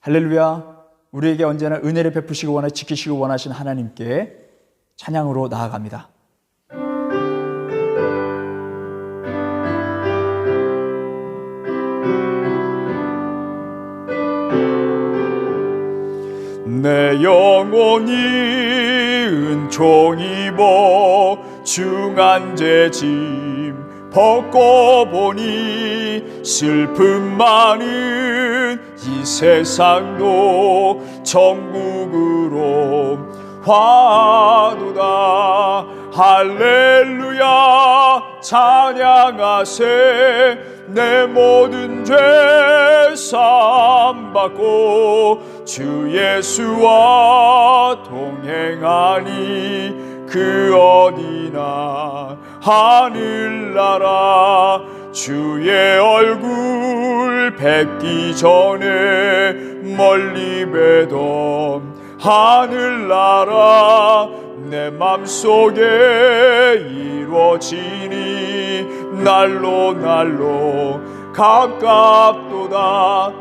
할렐루야. 우리에게 언제나 은혜를 베푸시고 지키시고 원하신 하나님께 찬양으로 나아갑니다. 내 영혼이 은총 입어 중한 죄짐 벗고 보니 슬픔 많은 이 세상도 천국으로 화도다. 할렐루야 찬양하세. 내 모든 죄 사함받고 주 예수와 동행하니 그 어디나 하늘나라. 주의 얼굴 뵙기 전에 멀리 뵈던 하늘나라 내 맘속에 이루어지니 날로 날로 가깝도다.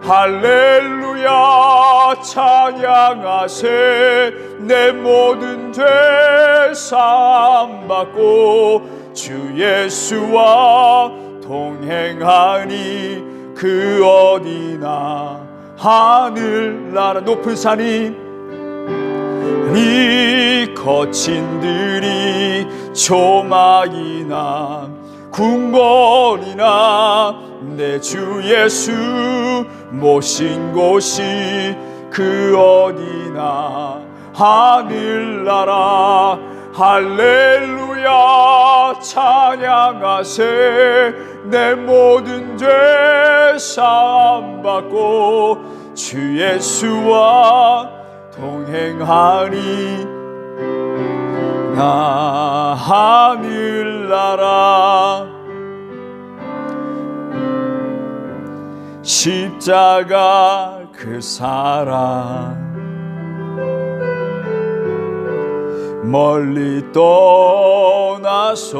할렐루야 찬양하세. 내 모든 죄 사함받고 주 예수와 동행하니 그 어디나 하늘나라. 높은 산이 거친 들이 조막이나 궁궐이나 내 주 예수 모신 곳이 그 어디나 하늘나라. 할렐루야 찬양하세. 내 모든 죄 사함받고 주 예수와 동행하니 나 하늘나라. 십자가 그 사랑 멀리 떠나서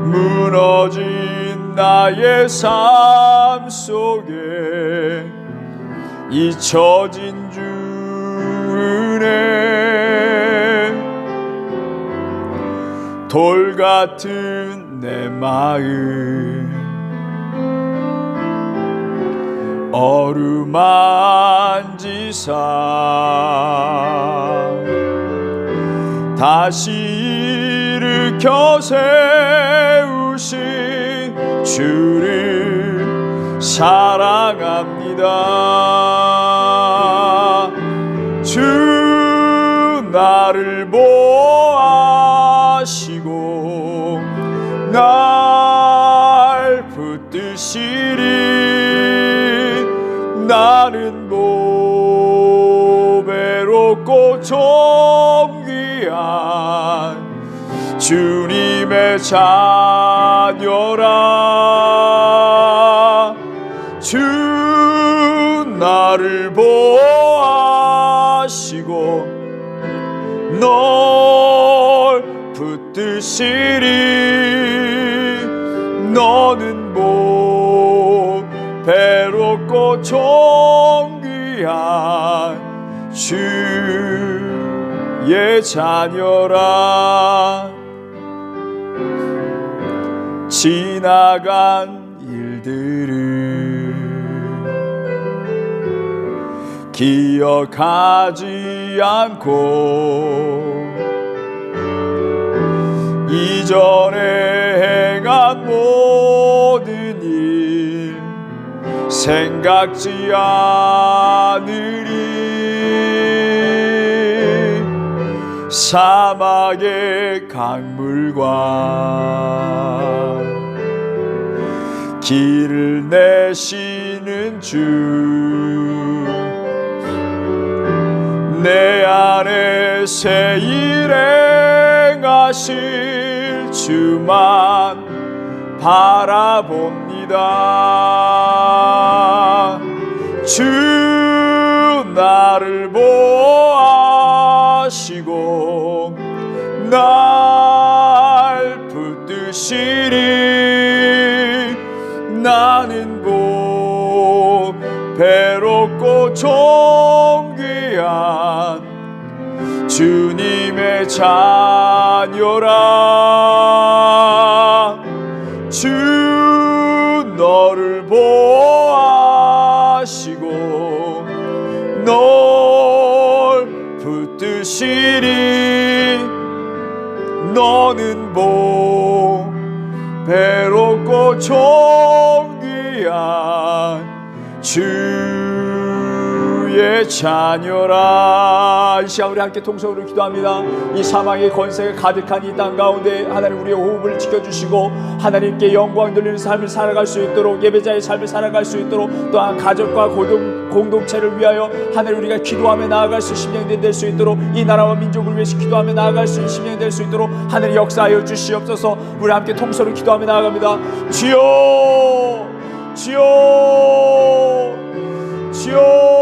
무너진 나의 삶 속에 잊혀진 주 은혜. 돌 같은 내 마음 어루만지사 다시 일으켜 세우신 주를 사랑합니다. 주 나를 보아시고 날 붙드시리. 나는 보배롭고 존귀한 주님의 자녀라. 주 나를 보아시고 널 붙드시리. 너는 보배롭고 존귀한 주의 자녀라. 지나간 일들을 기억하지 않고 이전에 행한 모든 일 생각지 않으리. 사막의 강물과 길을 내시는 주 내 안에 새 일 행하실 주만 바라봅니다. 주 나를 보아시고 날 붙드시리. 나는 배롭고 존귀한 주님의 자녀라. 주 너를 보호하시고 널 붙드시리. 너는 배롭고 존귀한 주의 자녀라. 이 시간 우리 함께 통성으로 기도합니다. 이 사망의 권세가 가득한 이 땅 가운데 하나님 우리의 호흡을 지켜주시고 하나님께 영광 돌리는 삶을 살아갈 수 있도록, 예배자의 삶을 살아갈 수 있도록, 또한 가족과 공동체를 위하여 하나님 우리가 기도하며 나아갈 수 있는 심령이 될 수 있도록, 이 나라와 민족을 위해서 기도하며 나아갈 수 있는 심령이 될 수 있도록 하나님 역사하여 주시옵소서. 우리 함께 통성으로 기도하며 나아갑니다. 주여, 주여, 주여.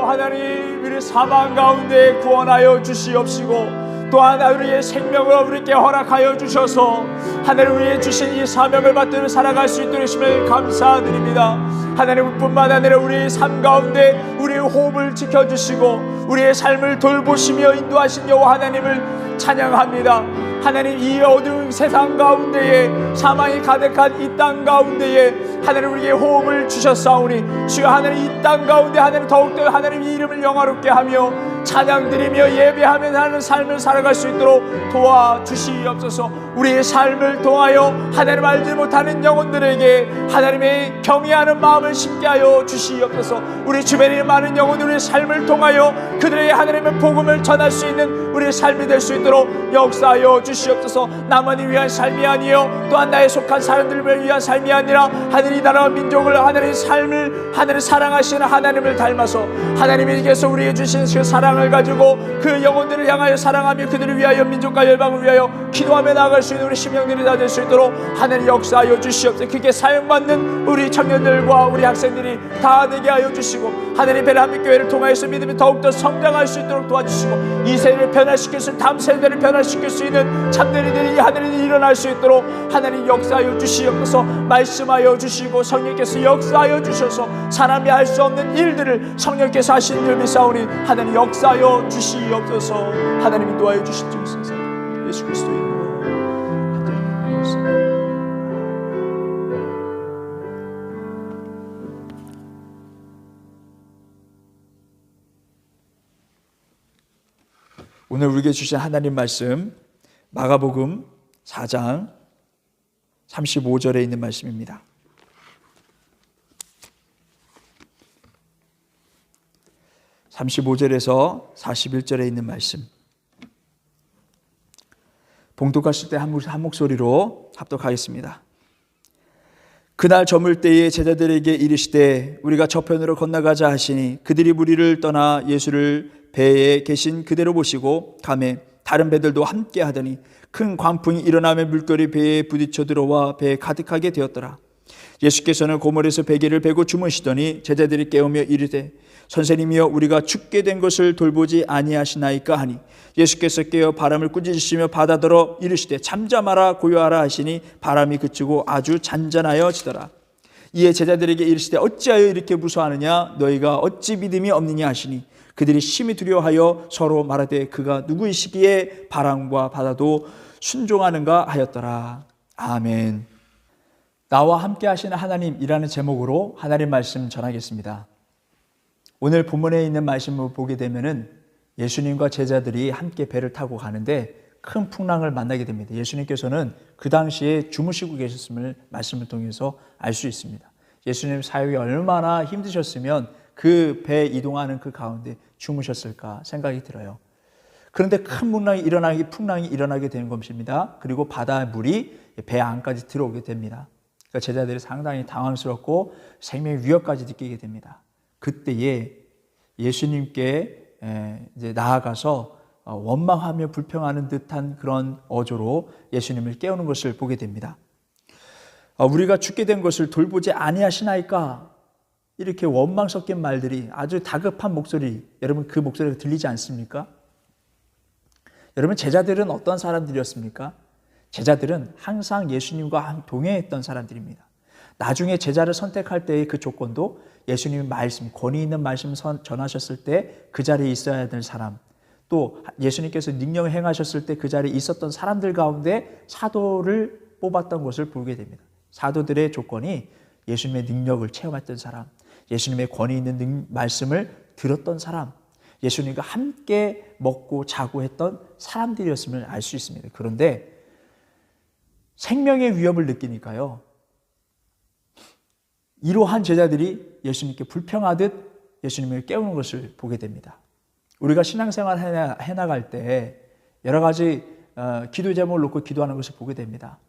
하나님 우리 사망 가운데 구원하여 주시옵시고, 또한 우리의 생명을 우리께 허락하여 주셔서 하나님 우리의 주신 이 사명을 받들어 살아갈 수 있도록 하심을 감사드립니다. 하나님 뿐만 아니라 우리의 삶 가운데 우리의 호흡을 지켜주시고 우리의 삶을 돌보시며 인도하신 여호와 하나님을 찬양합니다. 하나님 이 어두운 세상 가운데에, 사망이 가득한 이 땅 가운데에 하나님 우리에게 호흡을 주셨사오니 주여 하나님 이 땅 가운데 하나님 더욱더 하나님 이 이름을 영화롭게 하며 찬양드리며 예배하며 하는 삶을 살아갈 수 있도록 도와주시옵소서. 우리의 삶을 통하여 하나님 알지 못하는 영혼들에게 하나님의 경외하는 마음을 심게 하여 주시옵소서. 우리 주변에 있는 많은 영혼들의 삶을 통하여 그들에게 하나님의 복음을 전할 수 있는 우리의 삶이 될 수 있도록 역사하여 주시옵소서. 나만을 위한 삶이 아니요 또한 나의 속한 사람들을 위한 삶이 아니라 하늘 이 나라와 민족을 하나님의 삶을 하나님 사랑하시는 하나님을 닮아서 하나님께서 우리에게 주신 그 사랑을 가지고 그 영혼들을 향하여 사랑하며 그들을 위하여 민족과 열방을 위하여 기도하며 나아갈 수 있는 우리 심령들이 다 될 수 있도록 하나님 역사하여 주시옵소서. 그게 사용받는 우리 청년들과 우리 학생들이 다 되게 하여 주시고 하나님 베라빛교회를 통하여서 믿음이 더욱더 성장할 수 있도록 도와주시고 이 세대를 변화시킬 수 있는 다음 세대를 변화시킬 수 있는 참된 이들이 하늘이 일어날 수 있도록 하나님 역사하여 주시옵소서. 말씀하여 주시고 성령께서 역사하여 주셔서 사람이 할 수 없는 일들을 성령께서 하시는 줄 믿사오니 하나님 역사하여 주시옵소서. 하나님 인도하여 주실 줄 믿습니다. 예수 그리스도의 이름으로 기도드립니다. 오늘 우리에게 주신 하나님 말씀 마가복음 4장 35절에 있는 말씀입니다. 35절에서 41절에 있는 말씀, 봉독하실 때 한 목소리로 합독하겠습니다. 그날 저물 때에 제자들에게 이르시되 우리가 저편으로 건너가자 하시니 그들이 무리를 떠나 예수를 배에 계신 그대로 보시고 가매 다른 배들도 함께 하더니 큰 광풍이 일어나며 물결이 배에 부딪혀 들어와 배에 가득하게 되었더라. 예수께서는 고물에서 베개를 베고 주무시더니 제자들이 깨우며 이르되 선생님이여 우리가 죽게 된 것을 돌보지 아니하시나이까 하니 예수께서 깨어 바람을 꾸짖으시며 바다더러 이르시되 잠잠하라 고요하라 하시니 바람이 그치고 아주 잔잔하여지더라. 이에 제자들에게 이르시되 어찌하여 이렇게 무서워하느냐 너희가 어찌 믿음이 없느냐 하시니 그들이 심히 두려워하여 서로 말하되 그가 누구이시기에 바람과 바다도 순종하는가 하였더라. 아멘. 나와 함께 하시는 하나님이라는 제목으로 하나님 말씀 전하겠습니다. 오늘 본문에 있는 말씀을 보게 되면은 예수님과 제자들이 함께 배를 타고 가는데 큰 풍랑을 만나게 됩니다. 예수님께서는 그 당시에 주무시고 계셨음을 말씀을 통해서 알 수 있습니다. 예수님 사역이 얼마나 힘드셨으면 그 배 이동하는 그 가운데 주무셨을까 생각이 들어요. 그런데 큰 풍랑이 일어나게 되는 것입니다. 그리고 바다 물이 배 안까지 들어오게 됩니다. 그러니까 제자들이 상당히 당황스럽고 생명의 위협까지 느끼게 됩니다. 그때에 예수님께 이제 나아가서 원망하며 불평하는 듯한 그런 어조로 예수님을 깨우는 것을 보게 됩니다. 우리가 죽게 된 것을 돌보지 아니하시나이까, 이렇게 원망 섞인 말들이, 아주 다급한 목소리, 여러분 그 목소리가 들리지 않습니까? 여러분 제자들은 어떤 사람들이었습니까? 제자들은 항상 예수님과 동행했던 사람들입니다. 나중에 제자를 선택할 때의 그 조건도 예수님의 말씀, 권위 있는 말씀 전하셨을 때 그 자리에 있어야 될 사람, 또 예수님께서 능력을 행하셨을 때 그 자리에 있었던 사람들 가운데 사도를 뽑았던 것을 보게 됩니다. 사도들의 조건이 예수님의 능력을 체험했던 사람, 예수님의 권위 있는 말씀을 들었던 사람, 예수님과 함께 먹고 자고 했던 사람들이었음을 알 수 있습니다. 그런데 생명의 위협을 느끼니까요, 이러한 제자들이 예수님께 불평하듯 예수님을 깨우는 것을 보게 됩니다. 우리가 신앙생활 해나갈 때 여러 가지 기도 제목을 놓고 기도하는 것을 보게 됩니다.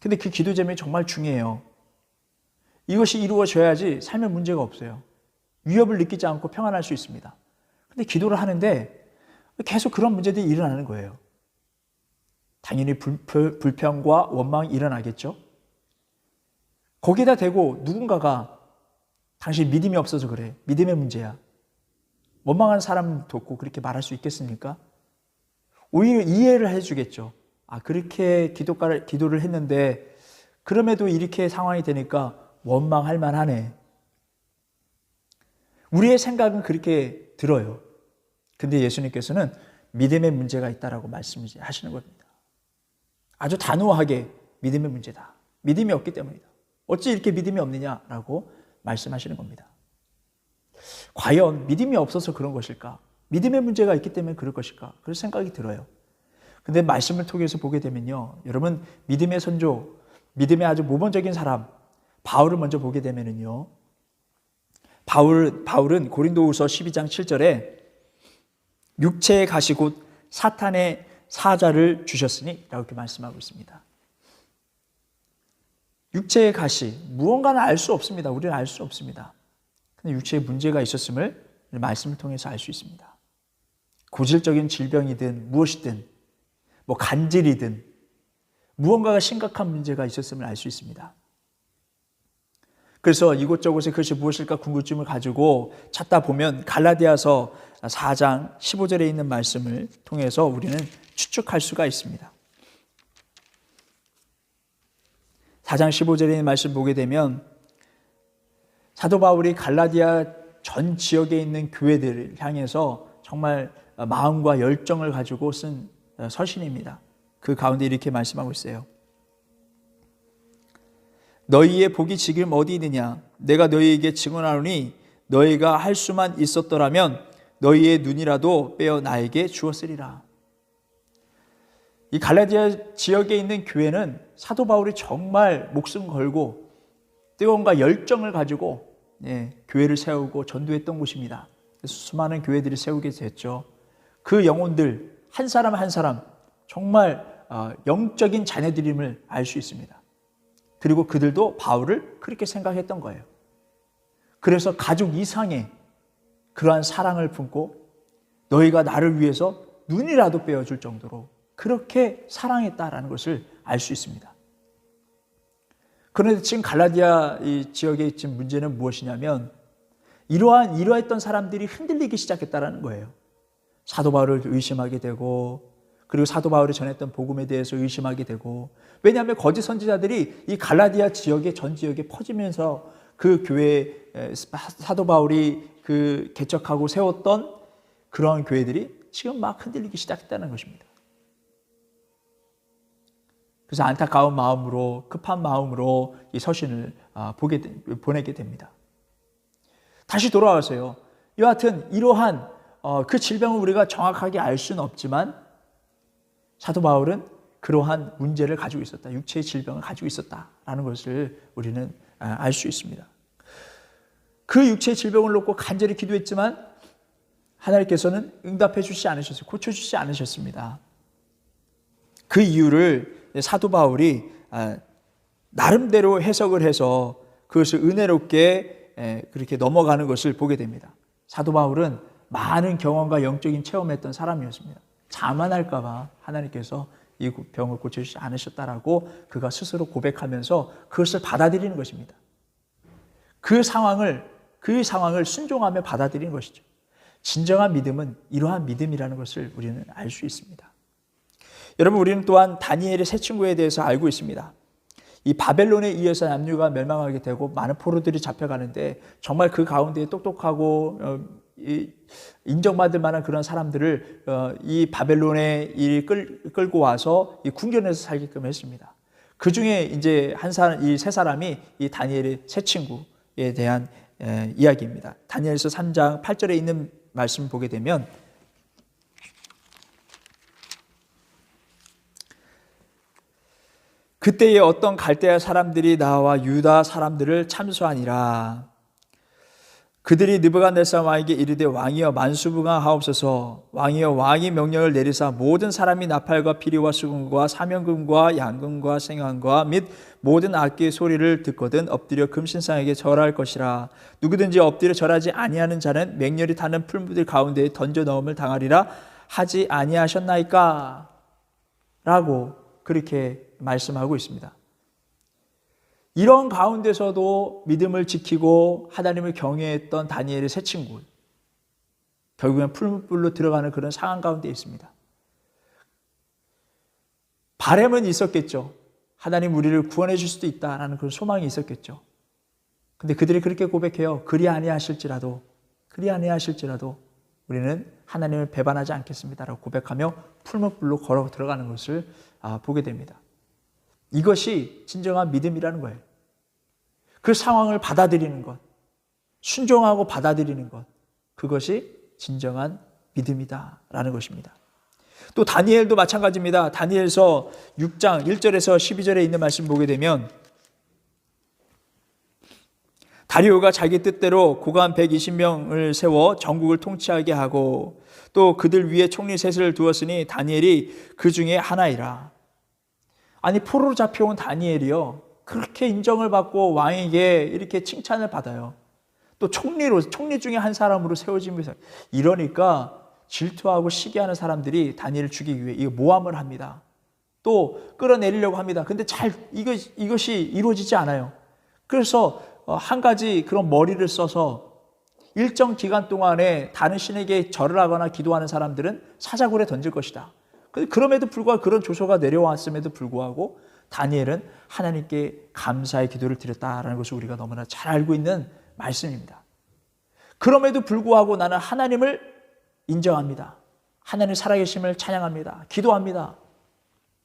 근데 그 기도 제목이 정말 중요해요. 이것이 이루어져야지 삶에 문제가 없어요. 위협을 느끼지 않고 평안할 수 있습니다. 근데 기도를 하는데 계속 그런 문제들이 일어나는 거예요. 당연히 불평과 원망이 일어나겠죠. 거기다 대고 누군가가 당신 믿음이 없어서 그래, 믿음의 문제야, 원망하는 사람 돕고 그렇게 말할 수 있겠습니까? 오히려 이해를 해주겠죠. 그렇게 기도를 했는데 그럼에도 이렇게 상황이 되니까 원망할 만하네. 우리의 생각은 그렇게 들어요. 근데 예수님께서는 믿음의 문제가 있다라고 말씀하시는 겁니다. 아주 단호하게 믿음의 문제다, 믿음이 없기 때문이다, 어찌 이렇게 믿음이 없느냐라고 말씀하시는 겁니다. 과연 믿음이 없어서 그런 것일까? 믿음의 문제가 있기 때문에 그럴 것일까? 그런 생각이 들어요. 근데 말씀을 통해서 보게 되면요, 여러분, 믿음의 선조, 믿음의 아주 모범적인 사람 바울을 먼저 보게 되면은요, 바울은 고린도후서 12장 7절에 육체의 가시 곧 사탄의 사자를 주셨으니 라고 이렇게 말씀하고 있습니다. 육체의 가시, 무언가는 알 수 없습니다. 우리는 알 수 없습니다. 근데 육체에 문제가 있었음을 말씀을 통해서 알 수 있습니다. 고질적인 질병이든 무엇이든, 간질이든 무언가가 심각한 문제가 있었음을 알 수 있습니다. 그래서 이곳저곳에 그것이 무엇일까 궁금증을 가지고 찾다 보면 갈라디아서 4장 15절에 있는 말씀을 통해서 우리는 추측할 수가 있습니다. 4장 15절에 있는 말씀 보게 되면 사도 바울이 갈라디아 전 지역에 있는 교회들을 향해서 정말 마음과 열정을 가지고 쓴 서신입니다. 그 가운데 이렇게 말씀하고 있어요. 너희의 복이 지금 어디 있느냐? 내가 너희에게 증언하노니 너희가 할 수만 있었더라면 너희의 눈이라도 빼어 나에게 주었으리라. 이 갈라디아 지역에 있는 교회는 사도 바울이 정말 목숨 걸고 뜨거움과 열정을 가지고 교회를 세우고 전도했던 곳입니다. 그래서 수많은 교회들이 세우게 됐죠. 그 영혼들 한 사람 한 사람 정말 영적인 자녀들임을 알 수 있습니다. 그리고 그들도 바울을 그렇게 생각했던 거예요. 그래서 가족 이상의 그러한 사랑을 품고 너희가 나를 위해서 눈이라도 빼어줄 정도로 그렇게 사랑했다라는 것을 알 수 있습니다. 그런데 지금 갈라디아 이 지역의 지금 문제는 무엇이냐면 이러했던 사람들이 흔들리기 시작했다라는 거예요. 사도 바울을 의심하게 되고, 그리고 사도 바울이 전했던 복음에 대해서 의심하게 되고, 왜냐하면 거짓 선지자들이 이 갈라디아 지역의 전 지역에 퍼지면서 그 교회에 사도 바울이 그 개척하고 세웠던 그러한 교회들이 지금 막 흔들리기 시작했다는 것입니다. 그래서 안타까운 마음으로, 급한 마음으로 이 서신을 보내게 됩니다. 다시 돌아와서요, 여하튼 이러한 그 질병을 우리가 정확하게 알 수는 없지만 사도 바울은 그러한 문제를 가지고 있었다, 육체의 질병을 가지고 있었다라는 것을 우리는 알 수 있습니다. 그 육체의 질병을 놓고 간절히 기도했지만 하나님께서는 응답해 주시지 않으셨어요. 고쳐주시지 않으셨습니다. 그 이유를 사도 바울이 나름대로 해석을 해서 그것을 은혜롭게 그렇게 넘어가는 것을 보게 됩니다. 사도 바울은 많은 경험과 영적인 체험했던 사람이었습니다. 자만할까 봐 하나님께서 이 병을 고쳐주시지 않으셨다라고 그가 스스로 고백하면서 그것을 받아들이는 것입니다. 그 상황을 순종하며 받아들이는 것이죠. 진정한 믿음은 이러한 믿음이라는 것을 우리는 알 수 있습니다. 여러분, 우리는 또한 다니엘의 세 친구에 대해서 알고 있습니다. 이 바벨론에 의해서 남유가 멸망하게 되고 많은 포로들이 잡혀가는데 정말 그 가운데 똑똑하고 인정받을 만한 그런 사람들을 이 바벨론에 끌고 와서 이 궁전에서 살게끔 했습니다. 그 중에 이제 이 세 사람이 이 다니엘의 세 친구에 대한 이야기입니다. 다니엘서 3장 8절에 있는 말씀 보게 되면 그때에 어떤 갈대아 사람들이 나와 유다 사람들을 참수하니라. 그들이 느부갓네살 왕에게 이르되 왕이여 만수무강하옵소서. 왕이여 왕이 명령을 내리사 모든 사람이 나팔과 피리와 수금과 사명금과 양금과 생황과 및 모든 악기의 소리를 듣거든 엎드려 금신상에게 절할 것이라. 누구든지 엎드려 절하지 아니하는 자는 맹렬히 타는 풀무들 가운데에 던져 넣음을 당하리라 하지 아니하셨나이까? 라고 그렇게 말씀하고 있습니다. 이런 가운데서도 믿음을 지키고 하나님을 경외했던 다니엘의 세 친구, 결국엔 풀무불로 들어가는 그런 상황 가운데 있습니다. 바람은 있었겠죠. 하나님 우리를 구원해 줄 수도 있다라는 그런 소망이 있었겠죠. 근데 그들이 그렇게 고백해요. 그리 아니하실지라도 우리는 하나님을 배반하지 않겠습니다라고 고백하며 풀무불로 걸어 들어가는 것을 보게 됩니다. 이것이 진정한 믿음이라는 거예요. 그 상황을 받아들이는 것, 순종하고 받아들이는 것, 그것이 진정한 믿음이다라는 것입니다. 또 다니엘도 마찬가지입니다. 다니엘서 6장 1절에서 12절에 있는 말씀 보게 되면 다리오가 자기 뜻대로 고관 120명을 세워 전국을 통치하게 하고 또 그들 위에 총리 셋을 두었으니 다니엘이 그 중에 하나이라. 아니 포로로 잡혀온 다니엘이요 그렇게 인정을 받고 왕에게 이렇게 칭찬을 받아요. 또 총리 중에 한 사람으로 세워지면서 이러니까 질투하고 시기하는 사람들이 다니엘을 죽이기 위해 모함을 합니다. 또 끌어내리려고 합니다. 근데 이것이 이루어지지 않아요. 그래서 한 가지 그런 머리를 써서 일정 기간 동안에 다른 신에게 절을 하거나 기도하는 사람들은 사자굴에 던질 것이다. 그럼에도 불구하고 그런 조서가 내려왔음에도 불구하고 다니엘은 하나님께 감사의 기도를 드렸다라는 것을 우리가 너무나 잘 알고 있는 말씀입니다. 그럼에도 불구하고 나는 하나님을 인정합니다. 하나님 살아계심을 찬양합니다. 기도합니다.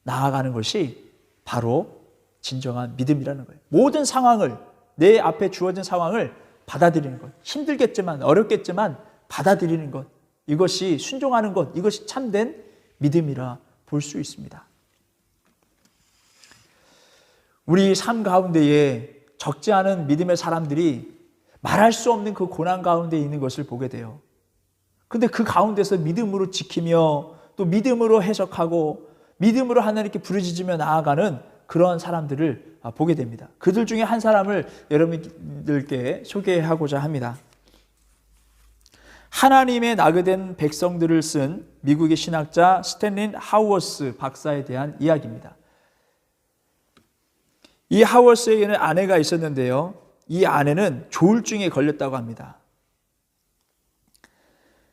나아가는 것이 바로 진정한 믿음이라는 거예요. 모든 상황을 내 앞에 주어진 상황을 받아들이는 것. 힘들겠지만 어렵겠지만 받아들이는 것. 이것이 순종하는 것. 이것이 참된 믿음이라 볼 수 있습니다. 우리 삶 가운데에 적지 않은 믿음의 사람들이 말할 수 없는 그 고난 가운데 있는 것을 보게 돼요. 근데 그 가운데서 믿음으로 지키며 또 믿음으로 해석하고 믿음으로 하나님께 부르짖으며 나아가는 그런 사람들을 보게 됩니다. 그들 중에 한 사람을 여러분들께 소개하고자 합니다. 하나님의 나그된 백성들을 쓴 미국의 신학자 스탠리 하우어스 박사에 대한 이야기입니다. 이 하우어스에게는 아내가 있었는데요. 이 아내는 조울증에 걸렸다고 합니다.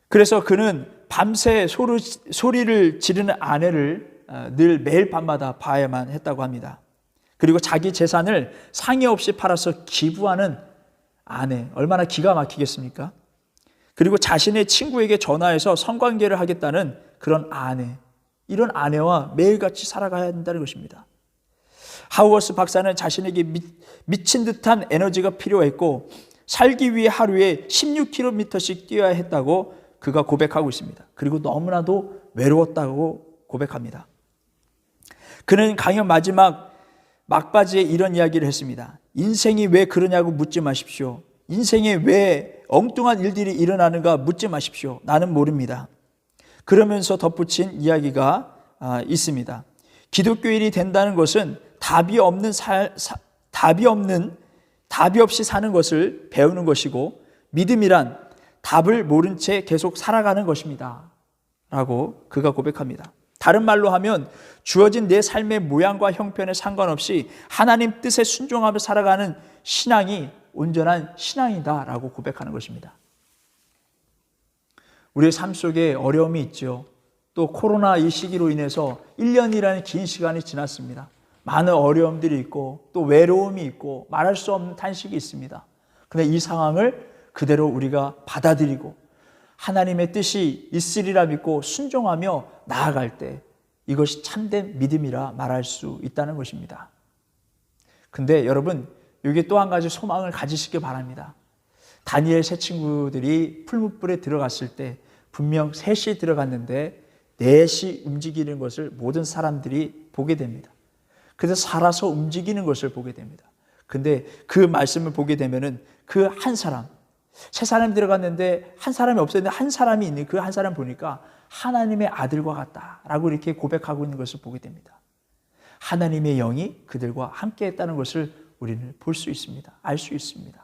그래서 그는 밤새 소리를 지르는 아내를 늘 매일 밤마다 봐야만 했다고 합니다. 그리고 자기 재산을 상의 없이 팔아서 기부하는 아내, 얼마나 기가 막히겠습니까? 그리고 자신의 친구에게 전화해서 성관계를 하겠다는 그런 아내, 이런 아내와 매일같이 살아가야 한다는 것입니다. 하우어스 박사는 자신에게 미친 듯한 에너지가 필요했고 살기 위해 하루에 16km씩 뛰어야 했다고 그가 고백하고 있습니다. 그리고 너무나도 외로웠다고 고백합니다. 그는 강연 마지막 막바지에 이런 이야기를 했습니다. 인생이 왜 그러냐고 묻지 마십시오. 인생에 왜 엉뚱한 일들이 일어나는가 묻지 마십시오. 나는 모릅니다. 그러면서 덧붙인 이야기가 있습니다. 기독교인이 된다는 것은 답이 없이 사는 것을 배우는 것이고 믿음이란 답을 모른 채 계속 살아가는 것입니다. 라고 그가 고백합니다. 다른 말로 하면 주어진 내 삶의 모양과 형편에 상관없이 하나님 뜻에 순종하며 살아가는 신앙이 온전한 신앙이다 라고 고백하는 것입니다. 우리의 삶 속에 어려움이 있죠. 또 코로나 이 시기로 인해서 1년이라는 긴 시간이 지났습니다. 많은 어려움들이 있고 또 외로움이 있고 말할 수 없는 탄식이 있습니다. 근데 이 상황을 그대로 우리가 받아들이고 하나님의 뜻이 있으리라 믿고 순종하며 나아갈 때 이것이 참된 믿음이라 말할 수 있다는 것입니다. 근데 여러분, 여기에 또 한 가지 소망을 가지시길 바랍니다. 다니엘 세 친구들이 풀무불에 들어갔을 때 분명 셋이 들어갔는데 넷이 움직이는 것을 모든 사람들이 보게 됩니다. 그래서 살아서 움직이는 것을 보게 됩니다. 근데 그 말씀을 보게 되면은 그 한 사람, 세 사람이 들어갔는데 한 사람이 없었는데 한 사람이 있는 그 한 사람 보니까 하나님의 아들과 같다라고 이렇게 고백하고 있는 것을 보게 됩니다. 하나님의 영이 그들과 함께 했다는 것을 우리는 볼 수 있습니다. 알 수 있습니다.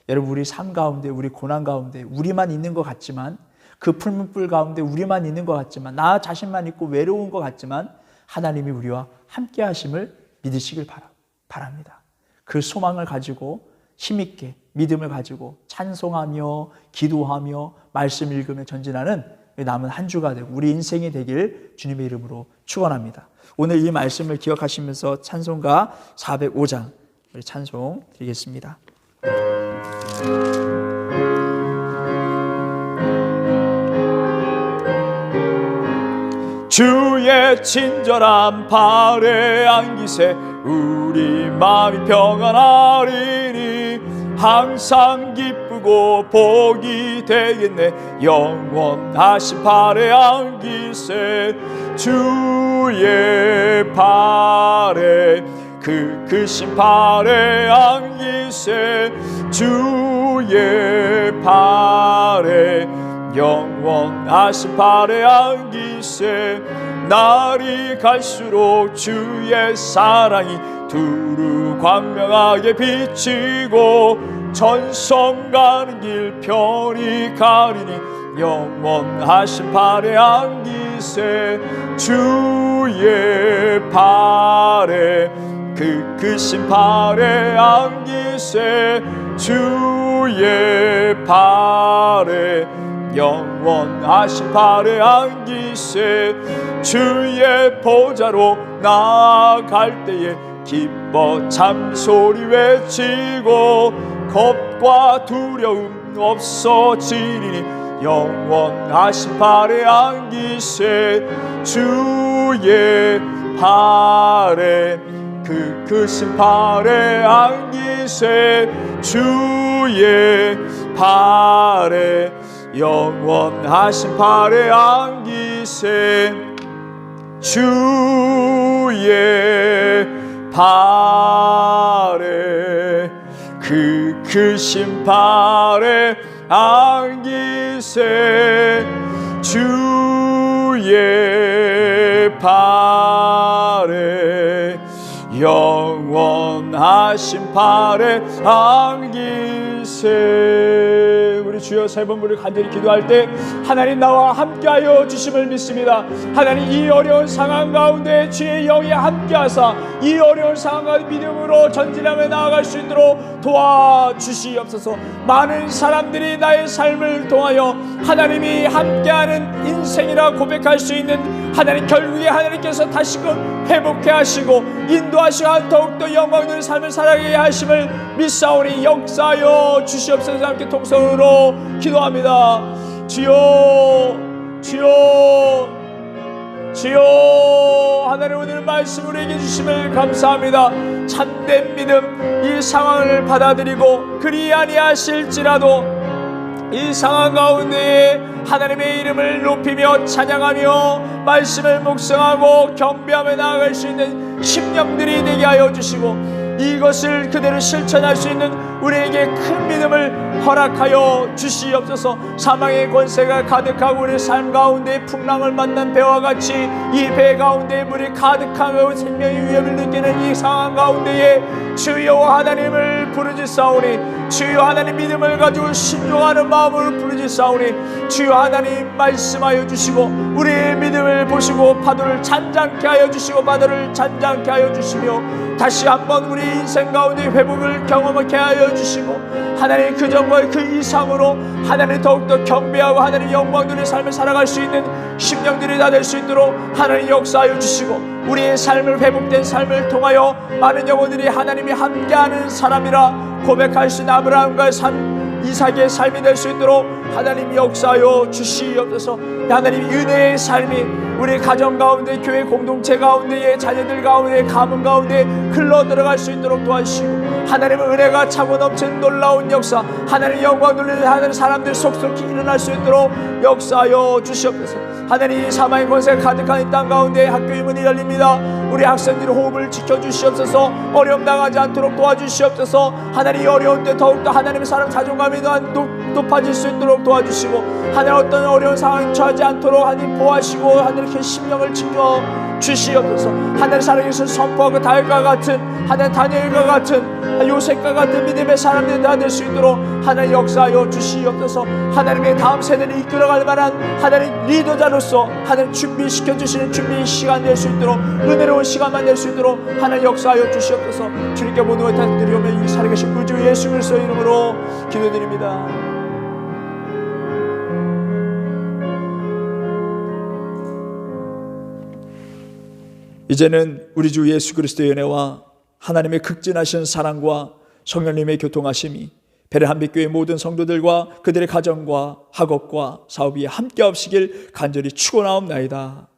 여러분, 우리 삶 가운데, 우리 고난 가운데 우리만 있는 것 같지만, 그 풀문불 가운데 우리만 있는 것 같지만, 나 자신만 있고 외로운 것 같지만 하나님이 우리와 함께 하심을 믿으시길 바랍니다. 그 소망을 가지고 힘있게 믿음을 가지고 찬송하며 기도하며 말씀 읽으며 전진하는 남은 한 주가 되고 우리 인생이 되길 주님의 이름으로 축원합니다. 오늘 이 말씀을 기억하시면서 찬송가 405장 우리 찬송 드리겠습니다. 주의 친절한 발에 안기세 우리 마음이 평안하리니 항상 기쁘고 복이 되겠네 영원하신 발에 안기세 주의 발에 그 크신 발에 안기세 주의 발에 영원하신 발에 안기세 날이 갈수록 주의 사랑이 두루 광명하게 비치고 전성 가는 길 편히 가리니 영원하신 발에 안기세 주의 발에 그 크신 발에 안기세 주의 발에 영원하신 발에 안기세 주의 보좌로 나아갈 때에 기뻐 참소리 외치고 겁과 두려움 없어지리니 영원하신 발에 안기세 주의 발에 그 크신 발에 안기세 주의 발에 영원하신 발에 안기세 주의 발에 그 크신 발에 안기세 주의 발에 영원하신 발에 안기세. 우리 주여 세 번 우리 간절히 기도할 때 하나님 나와 함께하여 주심을 믿습니다. 하나님 이 어려운 상황 가운데 주의 영이 함께하사 이 어려운 상황 가운데 믿음으로 전진하며 나아갈 수 있도록 도와주시옵소서. 많은 사람들이 나의 삶을 통하여 하나님이 함께하는 인생이라 고백할 수 있는 하나님 결국에 하나님께서 다시금 회복해 하시고 인도하시고 더욱더 영광 있는 삶을 살아가게 하심을 믿사오니 역사하여 주시옵소서. 함께 통성으로 기도합니다. 주여 주여 주여 하나님 오늘 말씀 우리에게 주심을 감사합니다. 참된 믿음 이 상황을 받아들이고 그리 아니하실지라도 이 상황 가운데 하나님의 이름을 높이며 찬양하며 말씀을 묵상하고 경배하며 나아갈 수 있는 심령들이 되게 하여 주시고 이것을 그대로 실천할 수 있는 우리에게 큰 믿음을 허락하여 주시옵소서. 사망의 권세가 가득하고 우리 삶 가운데 풍랑을 만난 배와 같이 이 배 가운데 물이 가득하며 생명의 위협을 느끼는 이 상황 가운데에 주여 하나님을 부르짖사오니 주여 하나님 믿음을 가지고 신중하는 마음을 부르짖사오니 주여 하나님 말씀하여 주시고 우리의 믿음을 보시고 파도를 잔잔케 하여 주시고 바다를 잔잔케 하여 주시며 다시 한번 우리 우리 인생 가운데 회복을 경험하게 하여 주시고 하나님 그 전과 그 이상으로 하나님 더욱더 경배하고 하나님 영광 누리는 삶을 살아갈 수 있는 심령들이 다 될 수 있도록 하나님 역사하여 주시고 우리의 삶을 회복된 삶을 통하여 많은 영혼들이 하나님이 함께하는 사람이라 고백할 수 있는 아브라함과 이삭의 삶이 될 수 있도록 하나님 역사하여 주시옵소서. 하나님 은혜의 삶이 우리 가정 가운데 교회 공동체 가운데의 자녀들 가운데 가문 가운데 흘러 들어갈 수 있도록 도와주시고 하나님의 은혜가 차고 넘치는 놀라운 역사 하나님 영광 돌리는 하나님 사람들 속속히 일어날 수 있도록 역사하여 주시옵소서. 하나님 사망의 권세가 가득한 이 땅 가운데 학교의 문이 열립니다. 우리 학생들의 호흡을 지켜주시옵소서. 어려움 당하지 않도록 도와주시옵소서. 하나님 어려운 때 더욱더 하나님의 사람 자존감이 높아질 수 있도록 도와주시고 하나님 어떤 어려운 상황에 처하지 않도록 하나님 보호하시고 하나님 이렇게 심령을 지켜 주시옵소서. 하나님 살아계신 선포하고 다윗과 같은 하나님 다니엘과 같은 요셉과 같은 믿음의 사람들이 다 될 수 있도록 하나님 역사하여 주시옵소서. 하나님의 다음 세대를 이끌어갈 만한 하나님 리더자로서 하나님 준비시켜 주시는 준비 시간 될 수 있도록 은혜로운 시간만 될 수 있도록 하나님 역사하여 주시옵소서. 주님께 모든 것을 드리오며 이 살아계신 우주 예수 그리스도의 이름으로 기도드립니다. 이제는 우리 주 예수 그리스도의 은혜와 하나님의 극진하신 사랑과 성령님의 교통하심이 베레한빛교회 모든 성도들과 그들의 가정과 학업과 사업이 함께 없으길 간절히 축원하옵나이다.